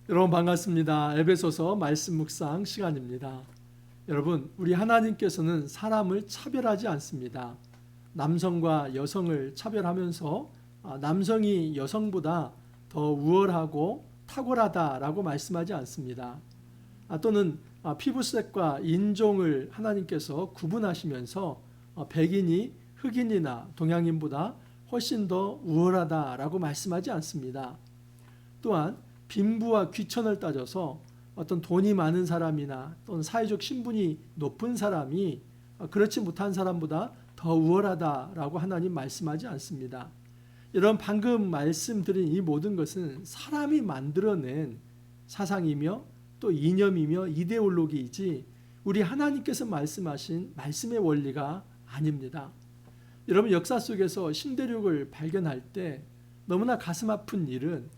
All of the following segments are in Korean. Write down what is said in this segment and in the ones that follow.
여러분 반갑습니다. 에베소서 말씀 묵상 시간입니다. 여러분, 우리 하나님께서는 사람을 차별하지 않습니다. 남성과 여성을 차별하면서 남성이 여성보다 더 우월하고 탁월하다라고 말씀하지 않습니다. 또는 피부색과 인종을 하나님께서 구분하시면서 백인이 흑인이나 동양인보다 훨씬 더 우월하다라고 말씀하지 않습니다. 또한 빈부와 귀천을 따져서 어떤 돈이 많은 사람이나 또는 사회적 신분이 높은 사람이 그렇지 못한 사람보다 더 우월하다라고 하나님 말씀하지 않습니다. 여러분, 방금 말씀드린 이 모든 것은 사람이 만들어낸 사상이며 또 이념이며 이데올로기이지 우리 하나님께서 말씀하신 말씀의 원리가 아닙니다. 여러분, 역사 속에서 신대륙을 발견할 때 너무나 가슴 아픈 일은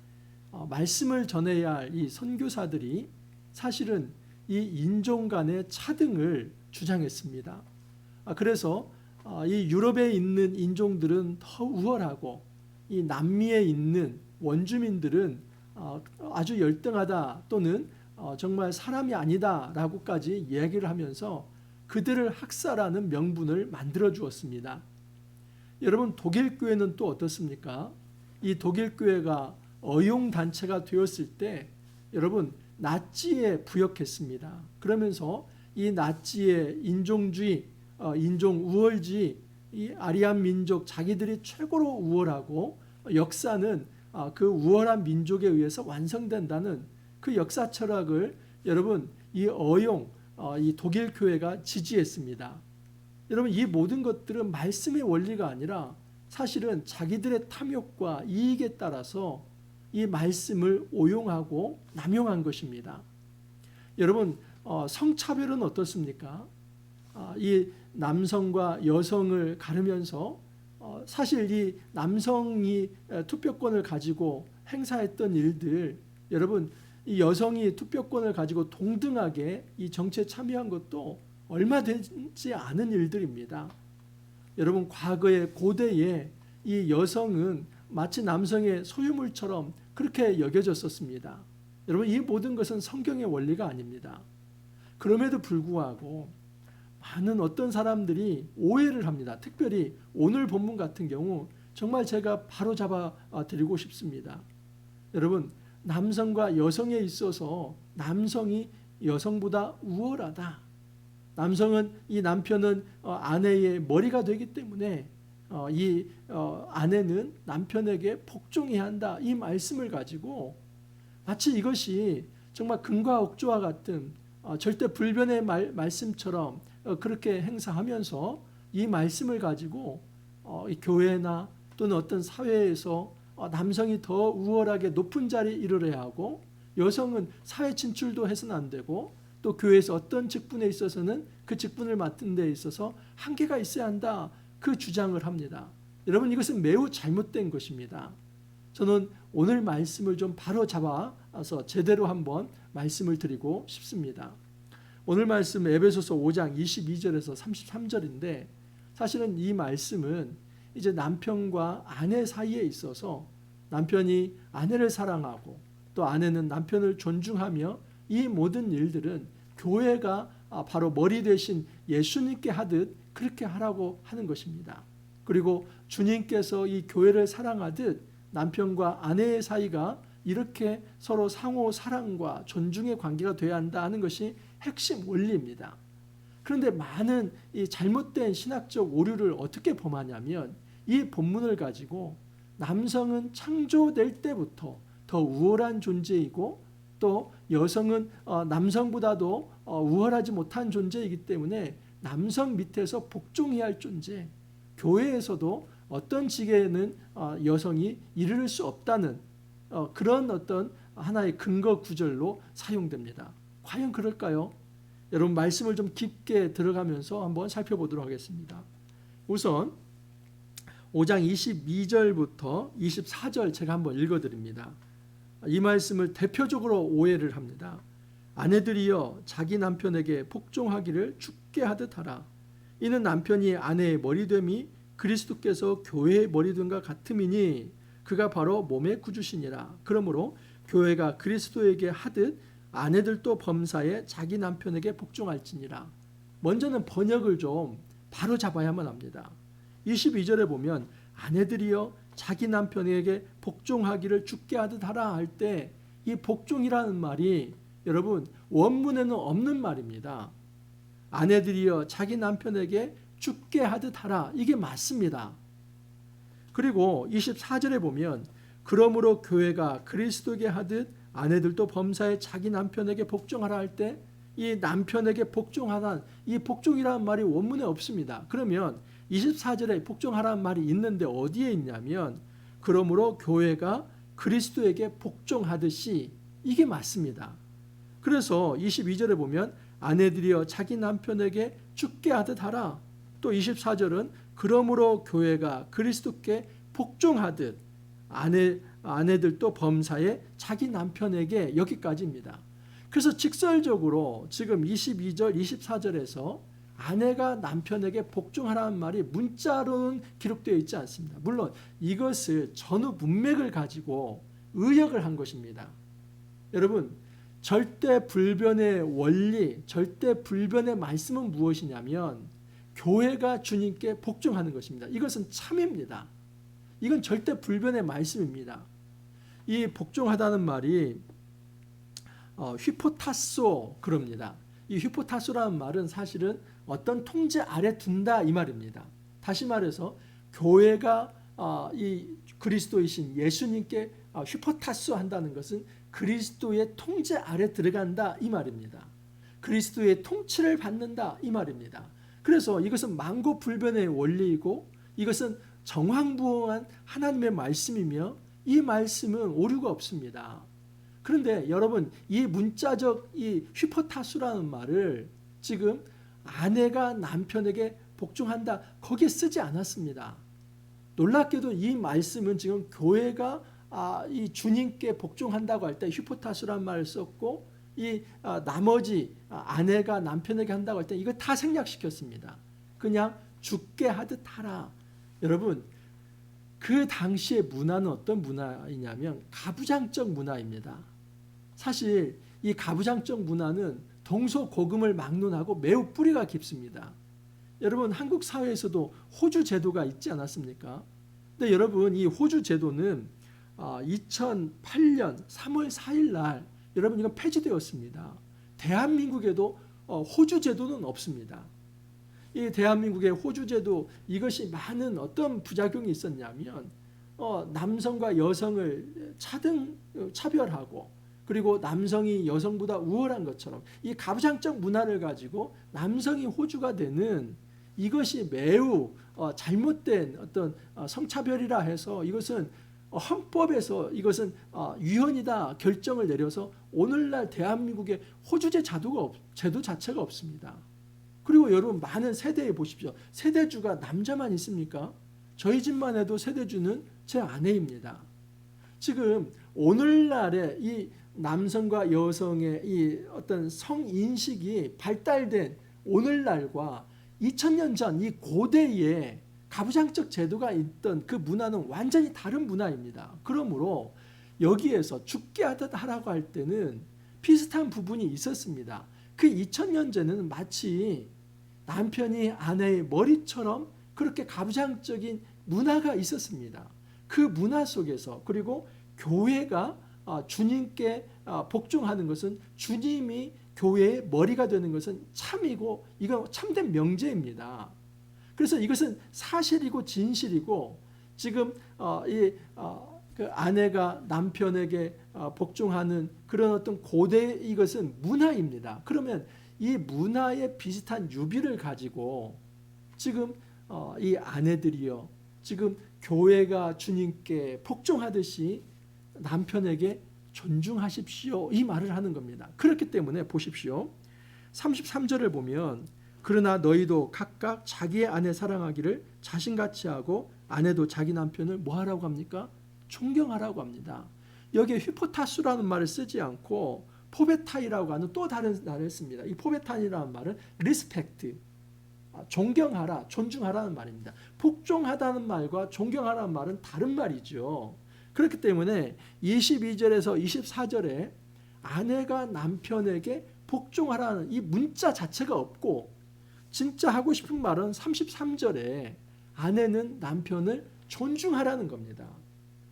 말씀을 전해야 할 이 선교사들이 사실은 이 인종 간의 차등을 주장했습니다. 그래서 이 유럽에 있는 인종들은 더 우월하고 이 남미에 있는 원주민들은 아주 열등하다 또는 정말 사람이 아니다라고까지 이야기를 하면서 그들을 학살하는 명분을 만들어 주었습니다. 여러분, 독일 교회는 또 어떻습니까? 이 독일 교회가 어용단체가 되었을 때 여러분 나치에 부역했습니다. 그러면서 이 나치의 인종주의, 인종 우월주의, 이 아리안 민족 자기들이 최고로 우월하고 역사는 그 우월한 민족에 의해서 완성된다는 그 역사 철학을 여러분 이 이 독일 교회가 지지했습니다. 여러분, 이 모든 것들은 말씀의 원리가 아니라 사실은 자기들의 탐욕과 이익에 따라서 이 말씀을 오용하고 남용한 것입니다. 여러분, 성차별은 어떻습니까? 이 남성과 여성을 가르면서 사실 이 남성이 투표권을 가지고 행사했던 일들, 여러분 이 여성이 투표권을 가지고 동등하게 이 정치에 참여한 것도 얼마 되지 않은 일들입니다. 여러분, 과거의 고대에 이 여성은 마치 남성의 소유물처럼 그렇게 여겨졌었습니다. 여러분, 이 모든 것은 성경의 원리가 아닙니다. 그럼에도 불구하고 많은 어떤 사람들이 오해를 합니다. 특별히 오늘 본문 같은 경우 정말 제가 바로 잡아 드리고 싶습니다. 여러분, 남성과 여성에 있어서 남성이 여성보다 우월하다. 남성은 이 남편은 아내의 머리가 되기 때문에 이 아내는 남편에게 복종해야 한다. 이 말씀을 가지고 마치 이것이 정말 금과 억조와 같은 절대 불변의 말씀처럼 그렇게 행사하면서 이 말씀을 가지고 이 교회나 또는 어떤 사회에서 남성이 더 우월하게 높은 자리에 이르러야 하고 여성은 사회 진출도 해서는 안 되고 또 교회에서 어떤 직분에 있어서는 그 직분을 맡은 데 있어서 한계가 있어야 한다. 그 주장을 합니다. 여러분, 이것은 매우 잘못된 것입니다. 저는 오늘 말씀을 좀 바로 잡아서 제대로 한번 말씀을 드리고 싶습니다. 오늘 말씀 에베소서 5장 22절에서 33절인데 사실은 이 말씀은 이제 남편과 아내 사이에 있어서 남편이 아내를 사랑하고 또 아내는 남편을 존중하며 이 모든 일들은 교회가 바로 머리 대신 예수님께 하듯 그렇게 하라고 하는 것입니다. 그리고 주님께서 이 교회를 사랑하듯 남편과 아내의 사이가 이렇게 서로 상호 사랑과 존중의 관계가 되어야 한다 하는 것이 핵심 원리입니다. 그런데 많은 이 잘못된 신학적 오류를 어떻게 범하냐면 이 본문을 가지고 남성은 창조될 때부터 더 우월한 존재이고 또 여성은 남성보다도 우월하지 못한 존재이기 때문에 남성 밑에서 복종해야 할 존재, 교회에서도 어떤 직에는 여성이 이르를 수 없다는 그런 어떤 하나의 근거 구절로 사용됩니다. 과연 그럴까요? 여러분, 말씀을 좀 깊게 들어가면서 한번 살펴보도록 하겠습니다. 우선 5장 22절부터 24절 제가 한번 읽어드립니다. 이 말씀을 대표적으로 오해를 합니다. 아내들이여 자기 남편에게 복종하기를 죽게 하듯 하라. 이는 남편이 아내의 머리됨이 그리스도께서 교회의 머리됨과 같음이니 그가 바로 몸의 구주시니라. 그러므로 교회가 그리스도에게 하듯 아내들도 범사에 자기 남편에게 복종할지니라. 먼저는 번역을 좀 바로 잡아야만 합니다. 22절에 보면 아내들이여 자기 남편에게 복종하기를 주께 하듯 하라 할 때 이 복종이라는 말이 여러분 원문에는 없는 말입니다. 아내들이여 자기 남편에게 주께 하듯 하라, 이게 맞습니다. 그리고 24절에 보면 그러므로 교회가 그리스도에게 하듯 아내들도 범사에 자기 남편에게 복종하라 할 때 이 남편에게 복종하라, 이 복종이라는 말이 원문에 없습니다. 그러면 24절에 복종하라는 말이 있는데 어디에 있냐면 그러므로 교회가 그리스도에게 복종하듯이, 이게 맞습니다. 그래서 22절에 보면 아내들이여 자기 남편에게 주께 하듯 하라. 또 24절은 그러므로 교회가 그리스도께 복종하듯 아내들도 범사에 자기 남편에게, 여기까지입니다. 그래서 직설적으로 지금 22절, 24절에서 아내가 남편에게 복종하라는 말이 문자로는 기록되어 있지 않습니다. 물론 이것을 전후 문맥을 가지고 의역을 한 것입니다. 여러분, 절대 불변의 원리, 절대 불변의 말씀은 무엇이냐면 교회가 주님께 복종하는 것입니다. 이것은 참입니다. 이건 절대 불변의 말씀입니다. 이 복종하다는 말이 휘포타소 그럽니다. 이 휘포타소라는 말은 사실은 어떤 통제 아래 둔다, 이 말입니다. 다시 말해서 교회가 이 그리스도이신 예수님께 휘포타소 한다는 것은 그리스도의 통제 아래 들어간다, 이 말입니다. 그리스도의 통치를 받는다, 이 말입니다. 그래서 이것은 만고불변의 원리이고 이것은 정황부엉한 하나님의 말씀이며 이 말씀은 오류가 없습니다. 그런데 여러분, 이 문자적 이 휘포타수라는 말을 지금 아내가 남편에게 복종한다, 거기에 쓰지 않았습니다. 놀랍게도 이 말씀은 지금 교회가 이 주님께 복종한다고 할 때 휘포타수라는 말을 썼고 이 나머지 아내가 남편에게 한다고 할 때 이거 다 생략시켰습니다. 그냥 주께 하듯 하라. 여러분, 그 당시의 문화는 어떤 문화이냐면 가부장적 문화입니다. 사실 이 가부장적 문화는 동서고금을 막론하고 매우 뿌리가 깊습니다. 여러분, 한국 사회에서도 호주 제도가 있지 않았습니까? 근데 여러분, 이 호주 제도는 2008년 3월 4일 날 여러분 이건 폐지되었습니다. 대한민국에도 호주 제도는 없습니다. 이 대한민국의 호주 제도, 이것이 많은 어떤 부작용이 있었냐면 남성과 여성을 차별하고 그리고 남성이 여성보다 우월한 것처럼 이 가부장적 문화를 가지고 남성이 호주가 되는, 이것이 매우 잘못된 어떤 성차별이라 해서 이것은 헌법에서 이것은 위헌이다 결정을 내려서 오늘날 대한민국에 호주제 제도 자체가 없습니다. 그리고 여러분, 많은 세대에 보십시오. 세대주가 남자만 있습니까? 저희 집만 해도 세대주는 제 아내입니다. 지금 오늘날의 이 남성과 여성의 이 어떤 성인식이 발달된 오늘날과 2000년 전 이 고대에 가부장적 제도가 있던 그 문화는 완전히 다른 문화입니다. 그러므로 여기에서 죽게 하듯 하라고 할 때는 비슷한 부분이 있었습니다. 그 2000년 전에는 마치 남편이 아내의 머리처럼 그렇게 가부장적인 문화가 있었습니다. 그 문화 속에서, 그리고 교회가 주님께 복종하는 것은, 주님이 교회의 머리가 되는 것은 참이고 이건 참된 명제입니다. 그래서 이것은 사실이고 진실이고, 지금 그 아내가 남편에게 복종하는 그런 어떤 고대, 이것은 문화입니다. 그러면 이 문화에 비슷한 유비를 가지고 지금 이 아내들이요, 지금 교회가 주님께 복종하듯이 남편에게 존중하십시오, 이 말을 하는 겁니다. 그렇기 때문에 보십시오. 33절을 보면 그러나 너희도 각각 자기의 아내 사랑하기를 자신같이 하고 아내도 자기 남편을 뭐 하라고 합니까? 존경하라고 합니다. 여기에 휘포타수라는 말을 쓰지 않고 포베타이라고 하는 또 다른 말을 씁니다. 이 포베타이라는 말은 리스펙트, 존경하라, 존중하라는 말입니다. 복종하다는 말과 존경하라는 말은 다른 말이죠. 그렇기 때문에 22절에서 24절에 아내가 남편에게 복종하라는 이 문자 자체가 없고, 진짜 하고 싶은 말은 33절에 아내는 남편을 존중하라는 겁니다.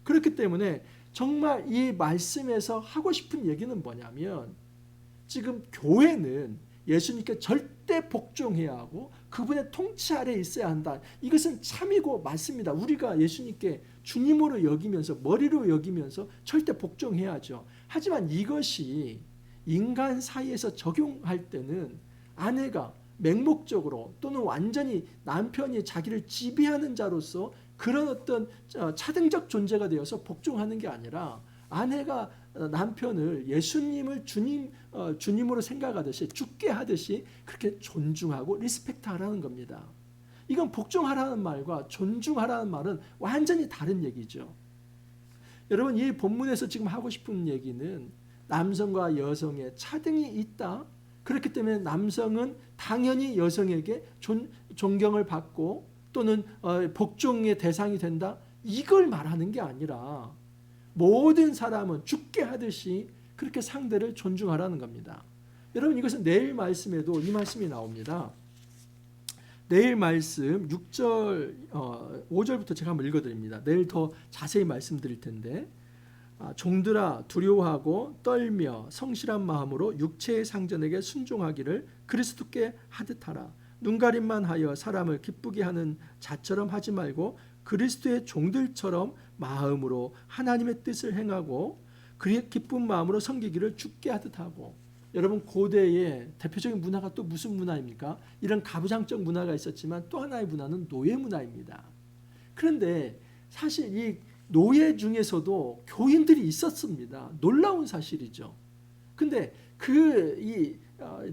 그렇기 때문에 정말 이 말씀에서 하고 싶은 얘기는 뭐냐면, 지금 교회는 예수님께 절대 복종해야 하고 그분의 통치 아래에 있어야 한다. 이것은 참이고 맞습니다. 우리가 예수님께 주님으로 여기면서, 머리로 여기면서 절대 복종해야죠. 하지만 이것이 인간 사이에서 적용할 때는 아내가 맹목적으로 또는 완전히 남편이 자기를 지배하는 자로서 그런 어떤 차등적 존재가 되어서 복종하는 게 아니라, 아내가 남편을 예수님을 주님으로 생각하듯이, 죽게 하듯이 그렇게 존중하고 리스펙트하라는 겁니다. 이건 복종하라는 말과 존중하라는 말은 완전히 다른 얘기죠. 여러분, 이 본문에서 지금 하고 싶은 얘기는 남성과 여성의 차등이 있다. 그렇기 때문에 남성은 당연히 여성에게 존경을 받고 또는 복종의 대상이 된다. 이걸 말하는 게 아니라 모든 사람은 죽게 하듯이 그렇게 상대를 존중하라는 겁니다. 여러분, 이것은 내일 말씀에도 이 말씀이 나옵니다. 내일 말씀 6절 5절부터 제가 한번 읽어드립니다. 내일 더 자세히 말씀드릴 텐데, 종들아 두려워하고 떨며 성실한 마음으로 육체의 상전에게 순종하기를 그리스도께 하듯 하라. 눈가림만 하여 사람을 기쁘게 하는 자처럼 하지 말고 그리스도의 종들처럼 마음으로 하나님의 뜻을 행하고 그의 기쁜 마음으로 섬기기를 주께 하듯 하고. 여러분, 고대의 대표적인 문화가 또 무슨 문화입니까? 이런 가부장적 문화가 있었지만 또 하나의 문화는 노예 문화입니다. 그런데 사실 이 노예 중에서도 교인들이 있었습니다. 놀라운 사실이죠. 근데 이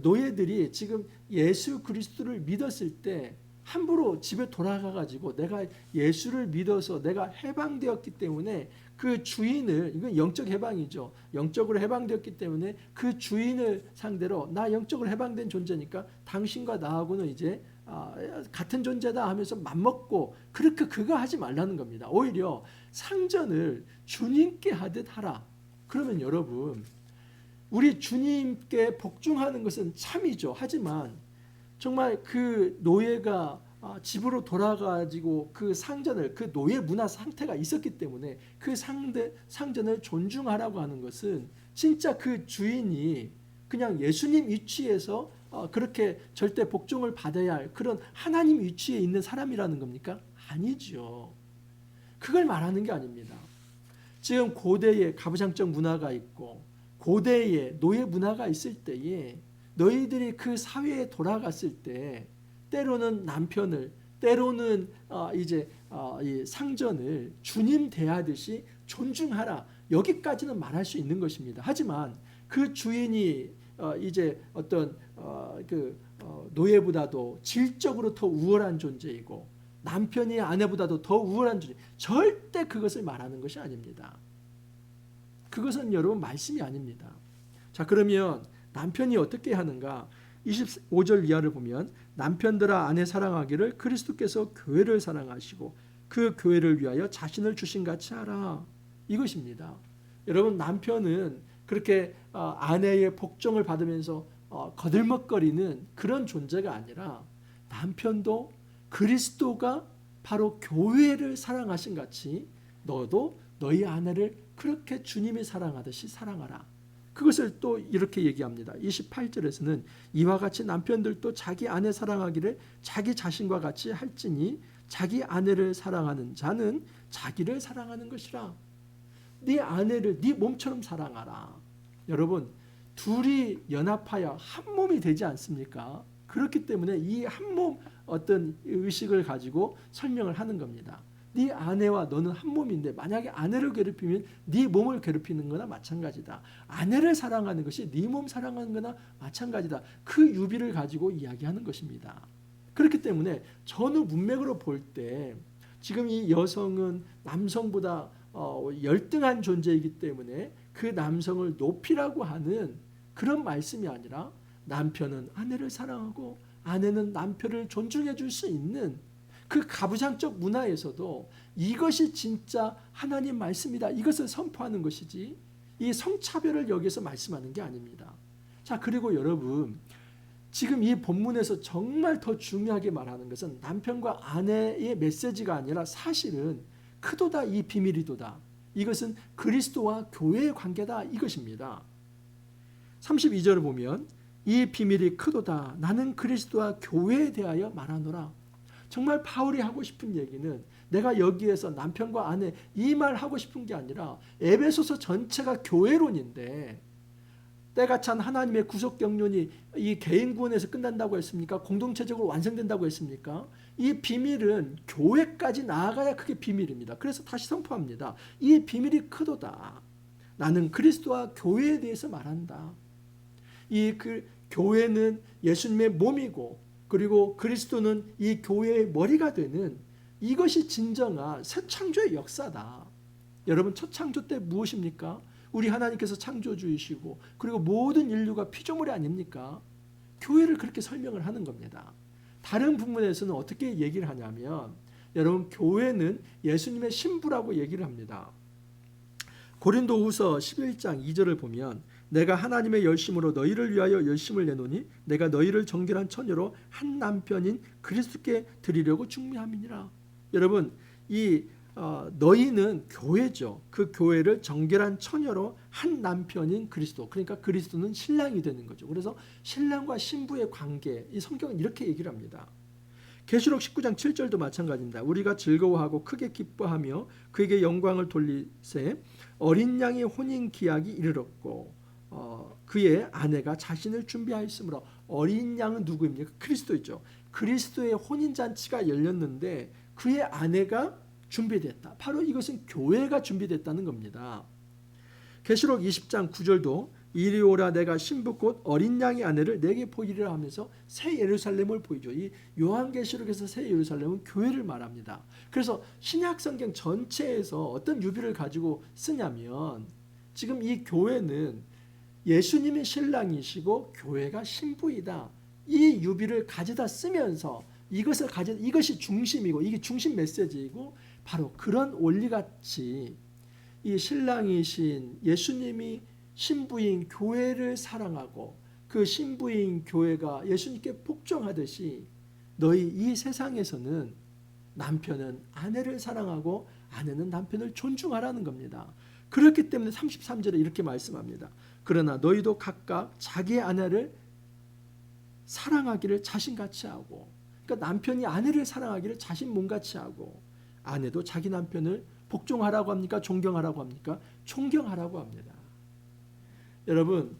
노예들이 지금 예수 그리스도를 믿었을 때 함부로 집에 돌아가 가지고 내가 예수를 믿어서 내가 해방되었기 때문에 그 주인을, 이건 영적 해방이죠. 영적으로 해방되었기 때문에 그 주인을 상대로 나 영적으로 해방된 존재니까 당신과 나하고는 이제 같은 존재다 하면서 맘먹고 그렇게 그거 하지 말라는 겁니다. 오히려 상전을 주님께 하듯 하라. 그러면 여러분, 우리 주님께 복종하는 것은 참이죠. 하지만 정말 그 노예가 집으로 돌아가지고 그 상전을, 그 노예 문화 상태가 있었기 때문에 그 상전을 존중하라고 하는 것은 진짜 그 주인이 그냥 예수님 위치에서 그렇게 절대 복종을 받아야 할 그런 하나님 위치에 있는 사람이라는 겁니까? 아니죠. 그걸 말하는 게 아닙니다. 지금 고대에 가부장적 문화가 있고 고대에 노예 문화가 있을 때에 너희들이 그 사회에 돌아갔을 때 때로는 남편을, 때로는 이 상전을 주님 대하듯이 존중하라. 여기까지는 말할 수 있는 것입니다. 하지만 그 주인이 이제 어떤 노예보다도 질적으로 더 우월한 존재이고 남편이 아내보다도 더 우월한 존재, 절대 그것을 말하는 것이 아닙니다. 그것은 여러분 말씀이 아닙니다. 자, 그러면 남편이 어떻게 하는가? 25절 이하를 보면 남편들아 아내 사랑하기를 그리스도께서 교회를 사랑하시고 그 교회를 위하여 자신을 주신 같이 하라. 이것입니다. 여러분, 남편은 그렇게 아내의 복종을 받으면서 거들먹거리는 그런 존재가 아니라 남편도 그리스도가 바로 교회를 사랑하신 같이 너도 너희 아내를 그렇게 주님이 사랑하듯이 사랑하라. 그것을 또 이렇게 얘기합니다. 28절에서는 이와 같이 남편들도 자기 아내 사랑하기를 자기 자신과 같이 할지니 자기 아내를 사랑하는 자는 자기를 사랑하는 것이라. 네 아내를 네 몸처럼 사랑하라. 여러분, 둘이 연합하여 한 몸이 되지 않습니까? 그렇기 때문에 이 한 몸 어떤 의식을 가지고 설명을 하는 겁니다. 네 아내와 너는 한 몸인데 만약에 아내를 괴롭히면 네 몸을 괴롭히는 거나 마찬가지다. 아내를 사랑하는 것이 네 몸 사랑하는 거나 마찬가지다. 그 유비를 가지고 이야기하는 것입니다. 그렇기 때문에 전후 문맥으로 볼 때 지금 이 여성은 남성보다 열등한 존재이기 때문에 그 남성을 높이라고 하는 그런 말씀이 아니라 남편은 아내를 사랑하고 아내는 남편을 존중해 줄 수 있는 그 가부장적 문화에서도 이것이 진짜 하나님 말씀이다, 이것을 선포하는 것이지 이 성차별을 여기서 말씀하는 게 아닙니다. 자, 그리고 여러분, 지금 이 본문에서 정말 더 중요하게 말하는 것은 남편과 아내의 메시지가 아니라 사실은 크도다 이 비밀이도다, 이것은 그리스도와 교회의 관계다, 이것입니다. 32절을 보면 이 비밀이 크도다, 나는 그리스도와 교회에 대하여 말하노라. 정말 바울이 하고 싶은 얘기는 내가 여기에서 남편과 아내 이 말 하고 싶은 게 아니라 에베소서 전체가 교회론인데, 때가 찬 하나님의 구속 경륜이 이 개인 구원에서 끝난다고 했습니까? 공동체적으로 완성된다고 했습니까? 이 비밀은 교회까지 나아가야 그게 비밀입니다. 그래서 다시 선포합니다. 이 비밀이 크도다, 나는 그리스도와 교회에 대해서 말한다. 이 교회는 예수님의 몸이고, 그리고 그리스도는 이 교회의 머리가 되는, 이것이 진정한 새 창조의 역사다. 여러분, 첫 창조 때 무엇입니까? 우리 하나님께서 창조주이시고 그리고 모든 인류가 피조물이 아닙니까? 교회를 그렇게 설명을 하는 겁니다. 다른 부분에서는 어떻게 얘기를 하냐면, 여러분, 교회는 예수님의 신부라고 얘기를 합니다. 고린도후서 11장 2절을 보면 내가 하나님의 열심으로 너희를 위하여 열심을 내노니 내가 너희를 정결한 처녀로 한 남편인 그리스도께 드리려고 중매함이니라. 여러분, 이 너희는 교회죠. 그 교회를 정결한 처녀로 한 남편인 그리스도, 그러니까 그리스도는 신랑이 되는 거죠. 그래서 신랑과 신부의 관계, 이 성경은 이렇게 얘기를 합니다. 계시록 19장 7절도 마찬가지입니다. 우리가 즐거워하고 크게 기뻐하며 그에게 영광을 돌리세 어린 양의 혼인 기약이 이르렀고 그의 아내가 자신을 준비하였으므로. 어린 양은 누구입니까? 그리스도이죠. 그리스도의 혼인잔치가 열렸는데 그의 아내가 준비됐다. 바로 이것은 교회가 준비됐다는 겁니다. 계시록 20장 9절도 이리 오라, 내가 신부 곧 어린 양의 아내를 내게 보이리라 하면서 새 예루살렘을 보이죠. 이 요한계시록에서 새 예루살렘은 교회를 말합니다. 그래서 신약성경 전체에서 어떤 유비를 가지고 쓰냐면, 지금 이 교회는 예수님이 신랑이시고 교회가 신부이다, 이 유비를 가져다 쓰면서 이것이 중심이고 이게 중심 메시지이고, 바로 그런 원리같이 이 신랑이신 예수님이 신부인 교회를 사랑하고 그 신부인 교회가 예수님께 복종하듯이 너희 이 세상에서는 남편은 아내를 사랑하고 아내는 남편을 존중하라는 겁니다. 그렇기 때문에 33절에 이렇게 말씀합니다. 그러나 너희도 각각 자기의 아내를 사랑하기를 자신같이 하고, 그러니까 남편이 아내를 사랑하기를 자신 몸같이 하고, 아내도 자기 남편을 복종하라고 합니까? 존경하라고 합니까? 존경하라고 합니다. 여러분,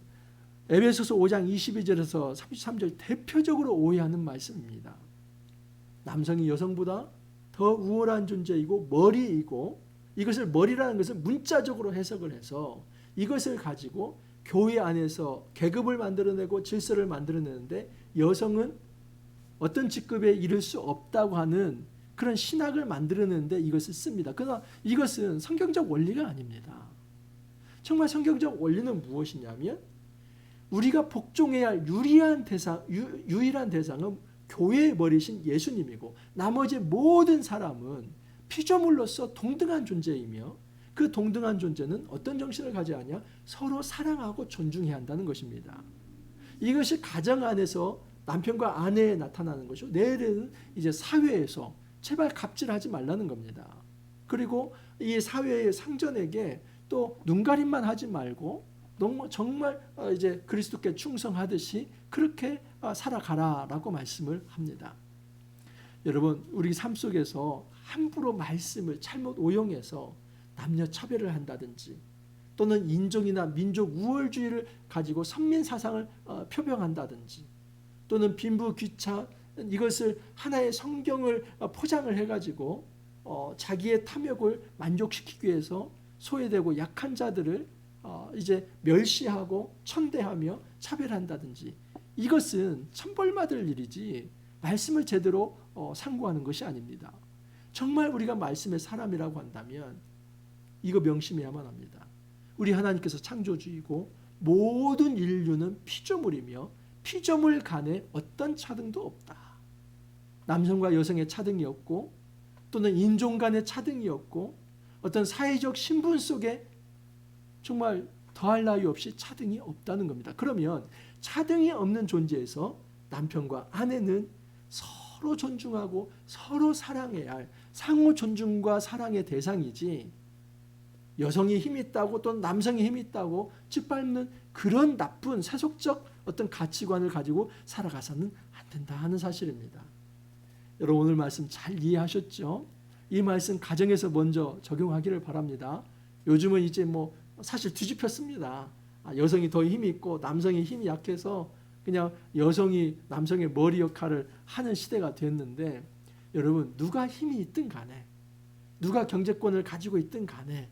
에베소서 5장 22절에서 33절 대표적으로 오해하는 말씀입니다. 남성이 여성보다 더 우월한 존재이고 머리이고, 이것을 머리라는 것은 문자적으로 해석을 해서 이것을 가지고 교회 안에서 계급을 만들어내고 질서를 만들어내는데, 여성은 어떤 직급에 이를 수 없다고 하는 그런 신학을 만들어내는데 이것을 씁니다. 그러나 이것은 성경적 원리가 아닙니다. 정말 성경적 원리는 무엇이냐면, 우리가 복종해야 할 유일한 대상은 교회의 머리신 예수님이고, 나머지 모든 사람은 피조물로서 동등한 존재이며, 그 동등한 존재는 어떤 정신을 가져야 하냐? 서로 사랑하고 존중해야 한다는 것입니다. 이것이 가정 안에서 남편과 아내에 나타나는 것이고, 내일은 이제 사회에서 제발 갑질하지 말라는 겁니다. 그리고 이 사회의 상전에게 또 눈가림만 하지 말고 정말 이제 그리스도께 충성하듯이 그렇게 살아가라라고 말씀을 합니다. 여러분, 우리 삶 속에서 함부로 말씀을 잘못 오용해서 남녀 차별을 한다든지, 또는 인종이나 민족 우월주의를 가지고 선민 사상을 표명한다든지, 또는 빈부 귀차, 이것을 하나의 성경을 포장을 해가지고 자기의 탐욕을 만족시키기 위해서 소외되고 약한 자들을 이제 멸시하고 천대하며 차별한다든지, 이것은 천벌받을 일이지 말씀을 제대로 상고하는 것이 아닙니다. 정말 우리가 말씀의 사람이라고 한다면 이거 명심해야만 합니다. 우리 하나님께서 창조주이고 모든 인류는 피조물이며 피조물 간에 어떤 차등도 없다. 남성과 여성의 차등이 없고 또는 인종 간의 차등이 없고 어떤 사회적 신분 속에 정말 더할 나위 없이 차등이 없다는 겁니다. 그러면 차등이 없는 존재에서 남편과 아내는 서로 존중하고 서로 사랑해야 할 상호 존중과 사랑의 대상이지, 여성이 힘이 있다고 또는 남성이 힘이 있다고 짓밟는 그런 나쁜 세속적 어떤 가치관을 가지고 살아가서는 안 된다 하는 사실입니다. 여러분 오늘 말씀 잘 이해하셨죠? 이 말씀 가정에서 먼저 적용하기를 바랍니다. 요즘은 이제 뭐 사실 뒤집혔습니다. 여성이 더 힘이 있고 남성이 힘이 약해서 그냥 여성이 남성의 머리 역할을 하는 시대가 됐는데, 여러분 누가 힘이 있든 간에, 누가 경제권을 가지고 있든 간에,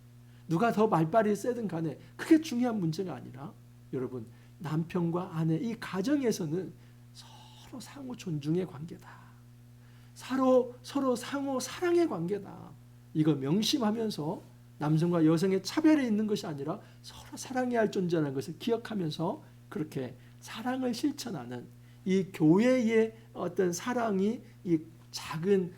누가 더 말빨이 세든 간에 그게 중요한 문제가 아니라, 여러분 남편과 아내 이 가정에서는 서로 상호 존중의 관계다. 서로 상호 사랑의 관계다. 이거 명심하면서 남성과 여성의 차별이 있는 것이 아니라 서로 사랑해야 할 존재라는 것을 기억하면서 그렇게 사랑을 실천하는 이 교회의 어떤 사랑이 이 작은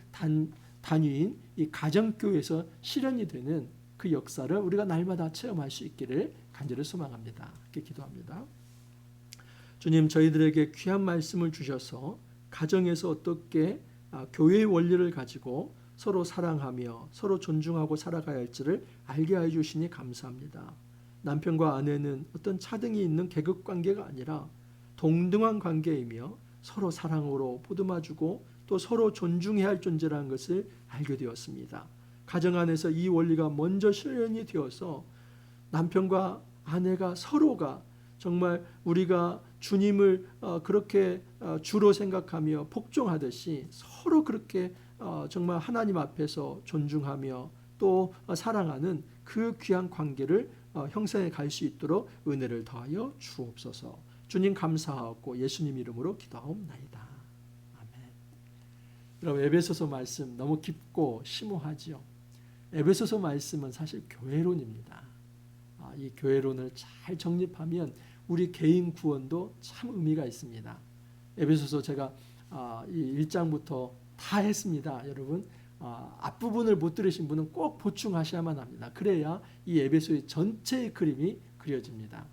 단위인 이 가정교회에서 실현이 되는 그 역사를 우리가 날마다 체험할 수 있기를 간절히 소망합니다. 이렇게 기도합니다. 주님, 저희들에게 귀한 말씀을 주셔서 가정에서 어떻게 교회의 원리를 가지고 서로 사랑하며 서로 존중하고 살아가야 할지를 알게 해주시니 감사합니다. 남편과 아내는 어떤 차등이 있는 계급 관계가 아니라 동등한 관계이며 서로 사랑으로 보듬어주고 또 서로 존중해야 할 존재라는 것을 알게 되었습니다. 가정 안에서 이 원리가 먼저 실현이 되어서 남편과 아내가 서로가 정말 우리가 주님을 그렇게 주로 생각하며 복종하듯이 서로 그렇게 정말 하나님 앞에서 존중하며 또 사랑하는 그 귀한 관계를 형성해 갈 수 있도록 은혜를 더하여 주옵소서. 주님 감사하고 예수님 이름으로 기도하옵나이다. 아멘. 여러분 에베소서 말씀 너무 깊고 심오하지요. 에베소서 말씀은 사실 교회론입니다. 이 교회론을 잘 정립하면 우리 개인 구원도 참 의미가 있습니다. 에베소서 제가 이 1장부터 다 했습니다. 여러분 앞부분을 못 들으신 분은 꼭 보충하셔야만 합니다. 그래야 이 에베소의 전체의 그림이 그려집니다.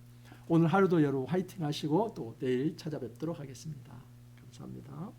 오늘 하루도 여러분 화이팅 하시고 또 내일 찾아뵙도록 하겠습니다. 감사합니다.